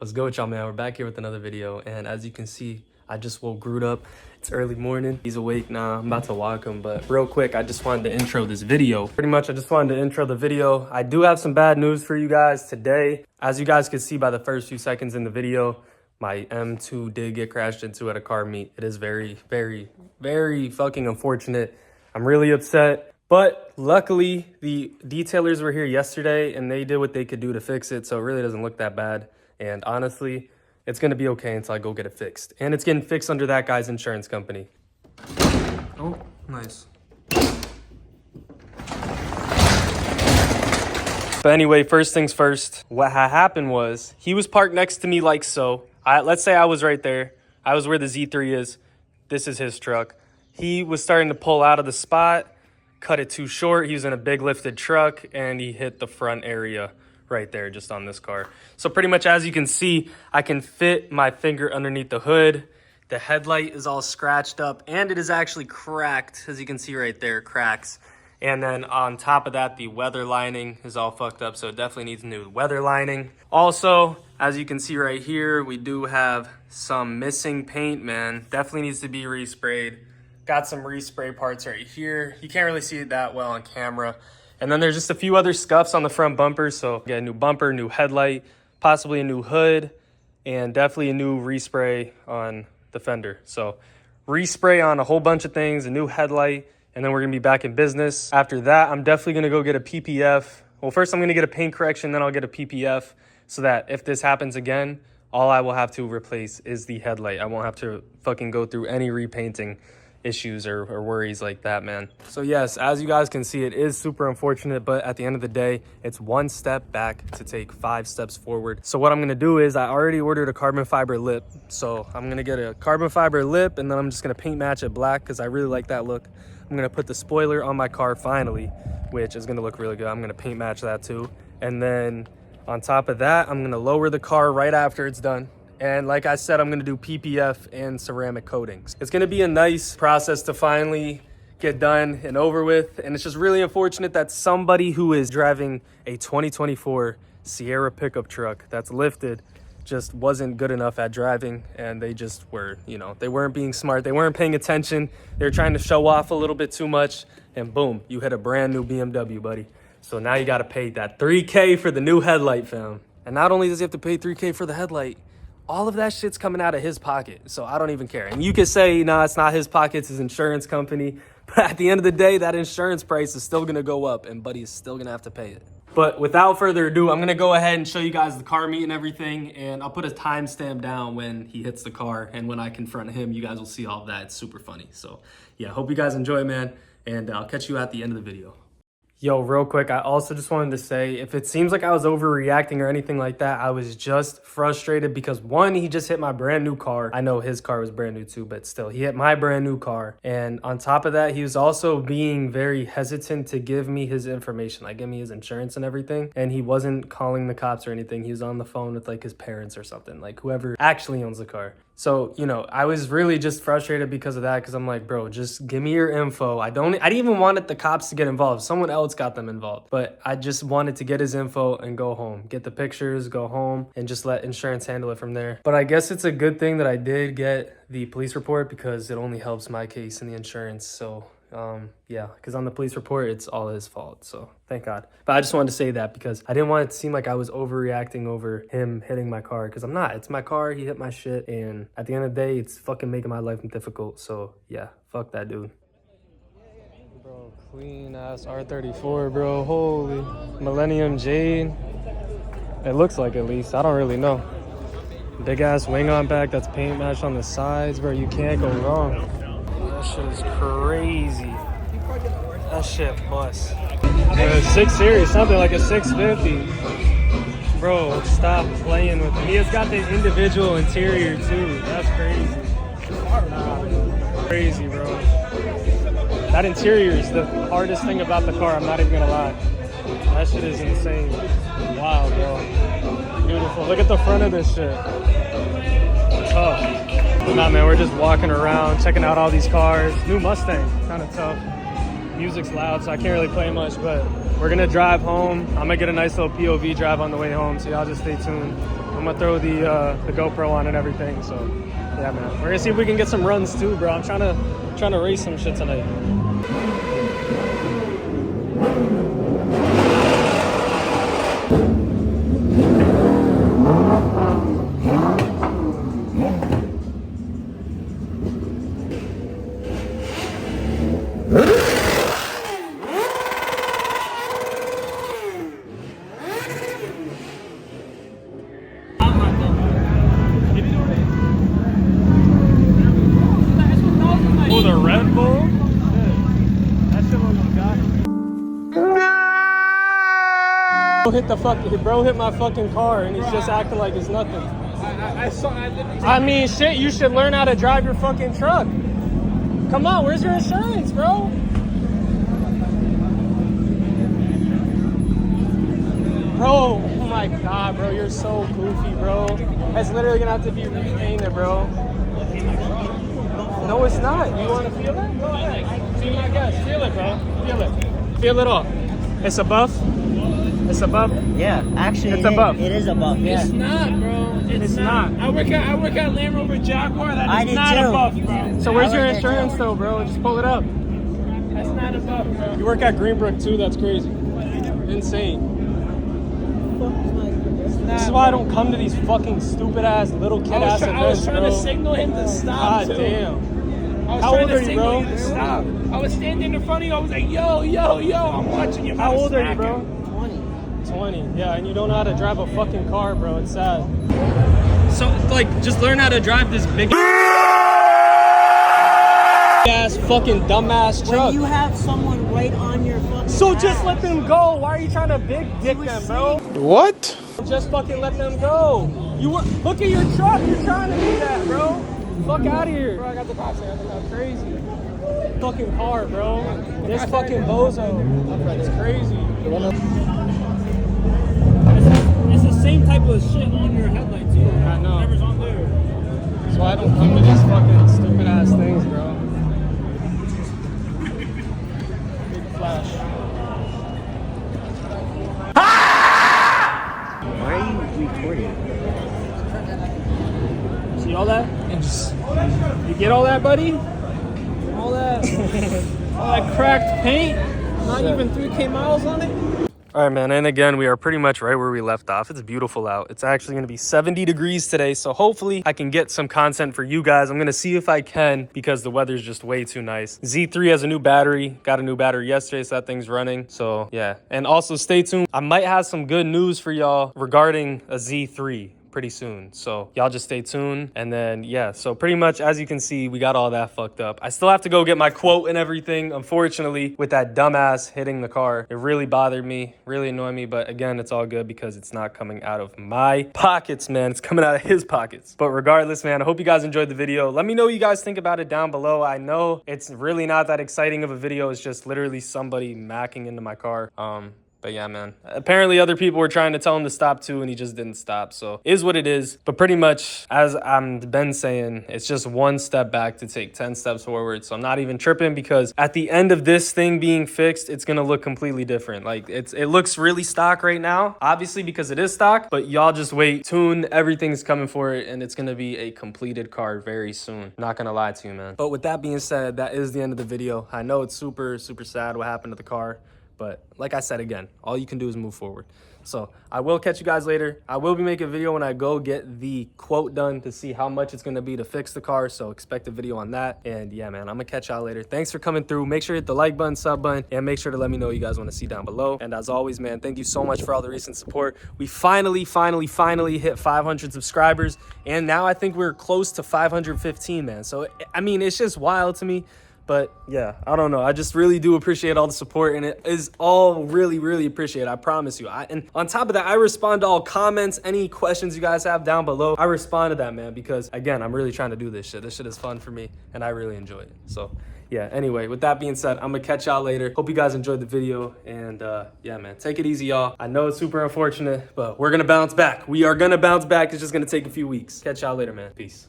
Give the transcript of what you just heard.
What's good with y'all, man? We're back here with another video, and as you can see, I just woke Groot up. It's early morning. He's awake now. I'm about to walk him, but real quick, I just wanted to intro this video. Pretty much, I just wanted to intro the video. I do have some bad news for you guys today. As you guys can see by the first few seconds in the video, my M2 did get crashed into at a car meet. It is very, very, very fucking unfortunate. I'm really upset. But luckily, the detailers were here yesterday and they did what they could do to fix it, so it really doesn't look that bad. And honestly, it's gonna be okay until I go get it fixed. And it's getting fixed under that guy's insurance company. Oh, nice. But anyway, first things first, what happened was he was parked next to me like so. Let's say I was right there. I was where the Z3 is. This is his truck. He was starting to pull out of the spot, cut it too short. He was in a big lifted truck and he hit the front area right there just on this car. So pretty much as you can see, I can fit my finger underneath the hood. The headlight is all scratched up and it is actually cracked. As you can see right there, cracks. And then on top of that, the weather lining is all fucked up. So it definitely needs new weather lining. Also, as you can see right here, we do have some missing paint, man. Definitely needs to be resprayed. Got some respray parts right here. You can't really see it that well on camera. And then there's just a few other scuffs on the front bumper. So get a new bumper, new headlight, possibly a new hood, and definitely a new respray on the fender. So respray on a whole bunch of things, a new headlight, and then we're gonna be back in business. After that, I'm definitely gonna go get a PPF. Well, first I'm gonna get a paint correction, then I'll get a PPF so that if this happens again, all I will have to replace is the headlight. I won't have to fucking go through any repainting issues or worries like that, man. So yes, as you guys can see, it is super unfortunate, but at the end of the day, it's one step back to take 5 steps forward. So what I'm gonna do is I already ordered a carbon fiber lip. So I'm gonna get a carbon fiber lip and then I'm just gonna paint match it black because I really like that look. I'm gonna put the spoiler on my car finally, which is gonna look really good. I'm gonna paint match that too. And then on top of that, I'm gonna lower the car right after it's done. And like I said, I'm gonna do PPF and ceramic coatings. It's gonna be a nice process to finally get done and over with. And it's just really unfortunate that somebody who is driving a 2024 Sierra pickup truck that's lifted just wasn't good enough at driving. And they just were, you know, they weren't being smart. They weren't paying attention. They were trying to show off a little bit too much. And boom, you hit a brand new BMW, buddy. So now you gotta pay that $3K for the new headlight, fam. And not only does he have to pay $3K for the headlight, all of that shit's coming out of his pocket. So I don't even care. And you could say, nah, it's not his pocket, it's his insurance company. But at the end of the day, that insurance price is still gonna go up and buddy is still gonna have to pay it. But without further ado, I'm gonna go ahead and show you guys the car meet and everything. And I'll put a timestamp down when he hits the car. And when I confront him, you guys will see all of that. It's super funny. So yeah, hope you guys enjoy, man. And I'll catch you at the end of the video. Yo, real quick, I also just wanted to say, if it seems like I was overreacting or anything like that, I was just frustrated because one, he just hit my brand new car. I know his car was brand new too, but still, he hit my brand new car. And on top of that, he was also being very hesitant to give me his information, like give me his insurance and everything. And he wasn't calling the cops or anything. He was on the phone with like his parents or something, like whoever actually owns the car. So, you know, I was really just frustrated because of that, because I'm like, bro, just give me your info. I didn't even want the cops to get involved. Someone else got them involved. But I just wanted to get his info and go home. Get the pictures, go home, and just let insurance handle it from there. But I guess it's a good thing that I did get the police report because it only helps my case and the insurance. So, yeah, because on the police report, it's all his fault. So thank God. But I just wanted to say that because I didn't want it to seem like I was overreacting over him hitting my car, because I'm not. It's my car. He hit my shit. And at the end of the day, it's fucking making my life difficult. So yeah, fuck that dude. Bro, clean ass R34, bro. Holy Millennium Jade. It looks like, at least. I don't really know. Big ass wing on back. That's paint matched on the sides, bro. You can't go wrong. That shit is crazy. That shit bust. 6 Series, something like a 650. Bro, stop playing with me. It's got the individual interior too. That's crazy. Crazy, bro. That interior is the hardest thing about the car. I'm not even gonna lie. That shit is insane. Wow, bro. Beautiful. Look at the front of this shit. Tough. Nah, man, we're just walking around, checking out all these cars. New Mustang, kind of tough. Music's loud, so I can't really play much, but we're gonna drive home. I'm gonna get a nice little POV drive on the way home, so y'all just stay tuned. I'm gonna throw the GoPro on and everything. So yeah, man, we're gonna see if we can get some runs too, bro. I'm trying to race some shit tonight. Oh, the Red Bull? That shit was Bro hit my fucking car and he's just acting like it's nothing. I mean, shit, you should learn how to drive your fucking truck. Come on, where's your insurance, bro? Bro, oh my God, bro, you're so goofy, bro. That's literally gonna have to be repainted, bro. No, it's not. You want to feel it? Go ahead. See my guess. Feel it, bro. Feel it. Feel it off. It's a buff. It's a buff. Yeah, actually, it's a buff. It is a buff. Yeah. It's not, bro. It's not. I work at Land Rover Jaguar. That is not a buff, bro. So where's your insurance though, bro? Just pull it up. That's not a buff, bro. You work at Greenbrook too. That's crazy. Insane. This is why I don't come to these fucking stupid ass little kid ass events, I was trying bro. to signal him to stop. God damn. How old are you, bro? Stop. I was standing in front of you. I was like, yo, yo, yo. I'm watching you. How old are you, bro? 20. 20. Yeah, and you don't know how to drive a fucking car, bro. It's sad. So, like, just learn how to drive this big ass fucking dumbass truck. When you have someone right on your fucking So ass. just let them go. Why are you trying to big dick them, bro? What? Just fucking let them go. Look at your truck. You're trying to do that, bro. Fuck out of here. Bro, I got the box. Crazy. Fucking car, bro. This fucking bozo. It's crazy. It's the same type of shit on your headlight, too. I know. Whatever's on there. That's why I don't come to these fucking stupid ass things, bro. Big flash. Why are you recording? See all that? You get all that, buddy? All that, all that cracked paint? Not even 3K miles on it? All right, man, and again, we are pretty much right where we left off. It's beautiful out. It's actually gonna be 70 degrees today, so hopefully I can get some content for you guys. I'm gonna see if I can because the weather's just way too nice. Z3 has a new battery. Got a new battery yesterday, so that thing's running. So yeah, and also stay tuned. I might have some good news for y'all regarding a Z3 pretty soon, so y'all just stay tuned. And then yeah, so pretty much as you can see, we got all that fucked up. I still have to go get my quote and everything, unfortunately, with that dumbass hitting the car. It really bothered me, really annoyed me, but again, it's all good because it's not coming out of my pockets, man. It's coming out of his pockets. But regardless, man, I hope you guys enjoyed the video. Let me know what you guys think about it down below. I know it's really not that exciting of a video. It's just literally somebody macking into my car. But yeah, man, apparently other people were trying to tell him to stop too, and he just didn't stop. So is what it is. But pretty much, as I've been saying, it's just one step back to take 10 steps forward. So I'm not even tripping because at the end of this thing being fixed, it's gonna look completely different. Like it looks really stock right now, obviously because it is stock, but y'all just wait. Soon, everything's coming for it, and it's gonna be a completed car very soon. Not gonna lie to you, man. But with that being said, that is the end of the video. I know it's super, super sad what happened to the car. But like I said, again, all you can do is move forward. So I will catch you guys later. I will be making a video when I go get the quote done to see how much it's going to be to fix the car. So expect a video on that. And yeah, man, I'm going to catch y'all later. Thanks for coming through. Make sure to hit the like button, sub button, and make sure to let me know what you guys want to see down below. And as always, man, thank you so much for all the recent support. We finally hit 500 subscribers. And now I think we're close to 515, man. So, I mean, it's just wild to me. But yeah, I don't know. I just really do appreciate all the support, and it is all really, really appreciated. I promise you. And on top of that, I respond to all comments, any questions you guys have down below. I respond to that, man, because again, I'm really trying to do this shit. This shit is fun for me, and I really enjoy it. So yeah, anyway, with that being said, I'm gonna catch y'all later. Hope you guys enjoyed the video, and yeah, man, take it easy, y'all. I know it's super unfortunate, but we're gonna bounce back. We are gonna bounce back. It's just gonna take a few weeks. Catch y'all later, man. Peace.